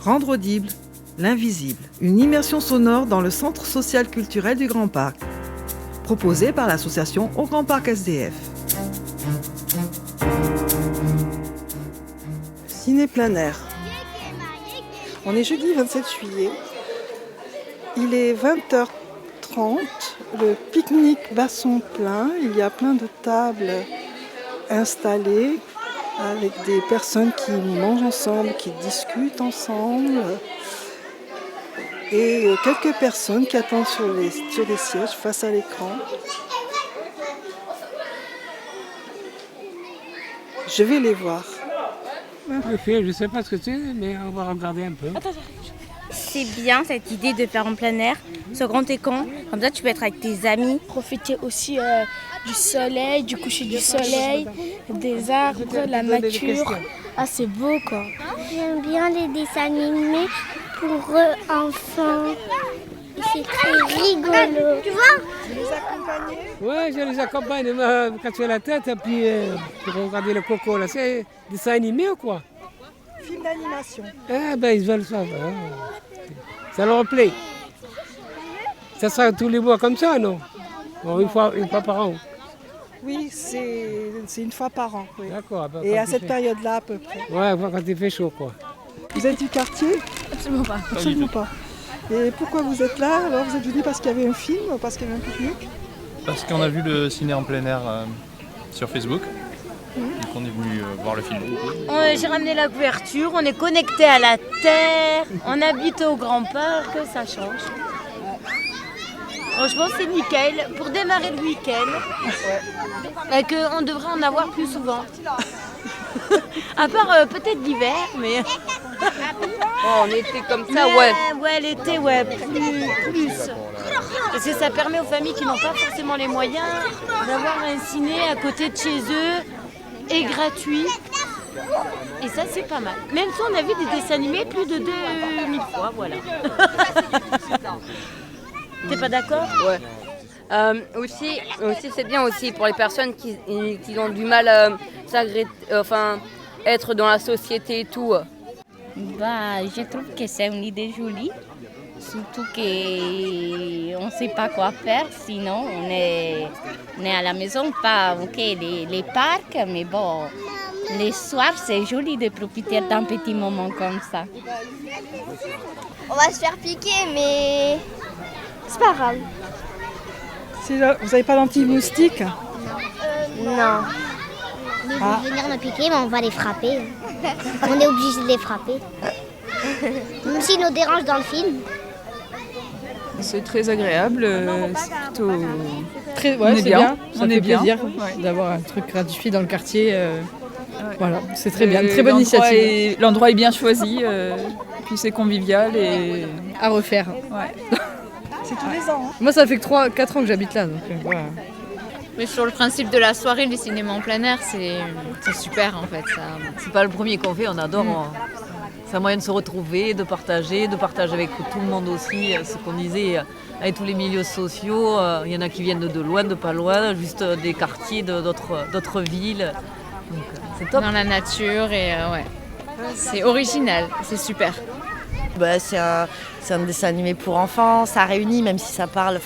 Rendre audible l'invisible, une immersion sonore dans le centre social culturel du Grand Parc, proposée par l'association Au Grand Parc SDF. Ciné plein air. On est jeudi 27 juillet. Il est 20h30. Le pique-nique bat son plein. Il y a plein de tables installées avec des personnes qui mangent ensemble, qui discutent ensemble. Et quelques personnes qui attendent sur des sièges face à l'écran. Je vais les voir. Le film, je ne sais pas ce que c'est, mais on va regarder un peu. C'est bien cette idée de faire en plein air, sur grand écran. Comme ça, tu peux être avec tes amis. Profiter aussi du soleil, du coucher du soleil, des arbres, de la nature. Ah, c'est beau quoi. J'aime bien les dessins animés pour enfants. C'est très rigolo. Tu vois? Vous les accompagnez? Oui, je les accompagne, me casser la tête et puis pour regarder le coco. Là, c'est dessin animé ou quoi? Film d'animation. Ah ben ils veulent ça. Ça leur plaît. Ça sera tous les mois comme ça, non? Bon, une fois par an. Oui, c'est une fois par an. Oui. D'accord. Ben, et à cette période-là à peu près. Ouais, quand il fait chaud, quoi. Vous êtes du quartier? Absolument pas. Absolument pas. Et pourquoi vous êtes là? Alors vous êtes venu parce qu'il y avait un film ou parce qu'il y avait un pique-nique? Parce qu'on a vu le ciné en plein air sur Facebook. Donc on est venu voir le film. J'ai ramené la couverture, on est connecté à la terre, on habite au Grand Parc, ça change. Franchement, c'est nickel. Pour démarrer le week-end, on devrait en avoir plus souvent. À part peut-être l'hiver, mais... En été comme ça, ouais. Ouais, l'été, ouais, plus. Parce que ça permet aux familles qui n'ont pas forcément les moyens d'avoir un ciné à côté de chez eux et gratuit. Et ça, c'est pas mal. Même si on a vu des dessins animés plus de 2000 fois, voilà. T'es pas d'accord? Ouais. Aussi c'est bien aussi pour les personnes qui ont du mal à être dans la société et tout. Je trouve que c'est une idée jolie, surtout qu'on ne sait pas quoi faire, sinon on est à la maison, pas les parcs, mais bon, les soirs c'est joli de profiter d'un petit moment comme ça. On va se faire piquer, mais c'est pas grave. Vous n'avez pas d'anti-moustique? Non. Ils vont venir nous piquer, mais on va les frapper. On est obligé de les frapper. Même s'ils nous dérangent dans le film. C'est très agréable, c'est plutôt... on est bien. Ça fait plaisir d'avoir un truc gratuit dans le quartier. Voilà, c'est très bien, une très bonne initiative. L'endroit est bien choisi, puis c'est convivial et... À refaire. Ouais. C'est tous les ans. Hein. Moi, ça fait 3-4 ans que j'habite là, donc voilà. Mais sur le principe de la soirée, le cinéma en plein air, c'est super en fait. Ça. C'est pas le premier qu'on fait, on adore. C'est un moyen de se retrouver, de partager avec tout le monde aussi. Ce qu'on disait avec tous les milieux sociaux, il y en a qui viennent de loin, de pas loin, juste des quartiers, d'autres villes. Donc, c'est top. Dans la nature et ouais. C'est original, c'est super. C'est un dessin animé pour enfants, ça réunit même si ça parle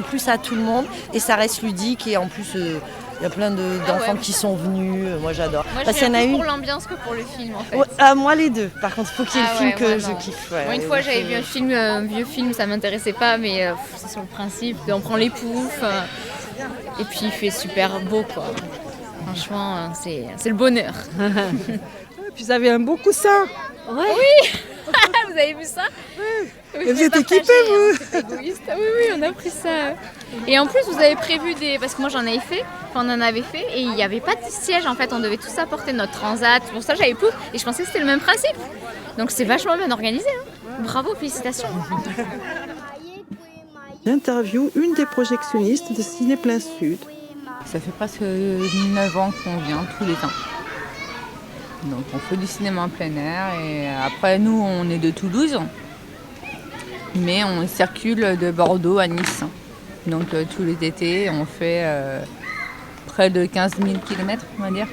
plus à tout le monde et ça reste ludique et en plus il y a plein d'enfants qui sont venus, moi j'adore. Moi je suis plus pour l'ambiance que pour le film en fait. Ouais, moi les deux, par contre il faut qu'il y ait le film que je kiffe. Moi une fois j'avais vu un vieux film, ça m'intéressait pas mais c'est sur le principe, on prend les poufs et puis il fait super beau quoi. Franchement c'est le bonheur. Et puis vous avez un beau coussin. Ouais. Oui. Vous avez vu ça? Oui. Vous êtes équipés, vous? C'est égoïste. Oui, on a pris ça. Et en plus, vous avez prévu parce que moi j'en avais fait, on en avait fait, et il n'y avait pas de siège en fait, on devait tous apporter notre transat. Pour ça, j'avais pouf, et je pensais que c'était le même principe. Donc c'est vachement bien organisé. Hein. Bravo, félicitations. J'interviewe une des projectionnistes de Ciné Plein Sud. Ça fait presque 9 ans qu'on vient tous les ans. Donc on fait du cinéma en plein air et après nous on est de Toulouse mais on circule de Bordeaux à Nice. Donc tous les étés on fait près de 15 000 km on va dire.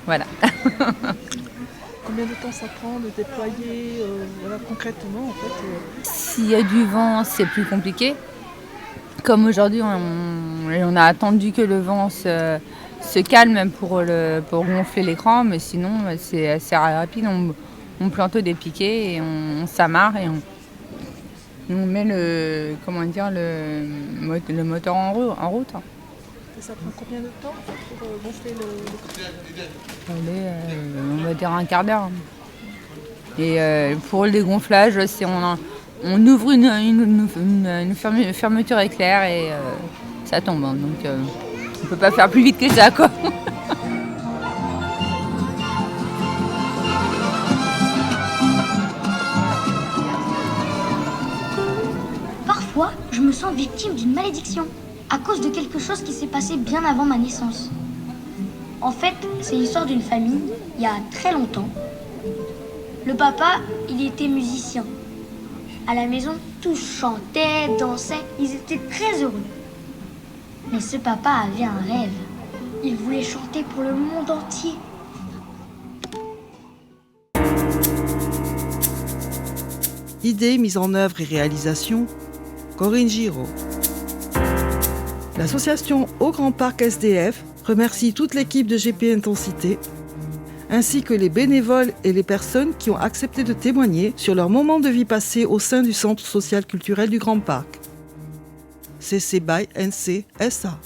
Voilà. Combien de temps ça prend de déployer concrètement en fait S'il y a du vent, c'est plus compliqué. Comme aujourd'hui, on a attendu que le vent se calme pour gonfler l'écran, mais sinon c'est assez rapide. On plante des piquets et on s'amarre et on met le moteur en route. Et ça prend combien de temps pour gonfler l'écran? On va dire un quart d'heure. Et pour le dégonflage, on ouvre une fermeture éclair et ça tombe. Donc on ne peut pas faire plus vite que ça, quoi. Parfois, je me sens victime d'une malédiction à cause de quelque chose qui s'est passé bien avant ma naissance. En fait, c'est l'histoire d'une famille, il y a très longtemps. Le papa, il était musicien. À la maison, tous chantaient, dansaient, ils étaient très heureux. Mais ce papa avait un rêve. Il voulait chanter pour le monde entier. Idée, mise en œuvre et réalisation, Corinne Giraud. L'association Au Grand Parc SDF remercie toute l'équipe de GP Intensité, ainsi que les bénévoles et les personnes qui ont accepté de témoigner sur leur moment de vie passé au sein du Centre social culturel du Grand Parc. CC by NC SA.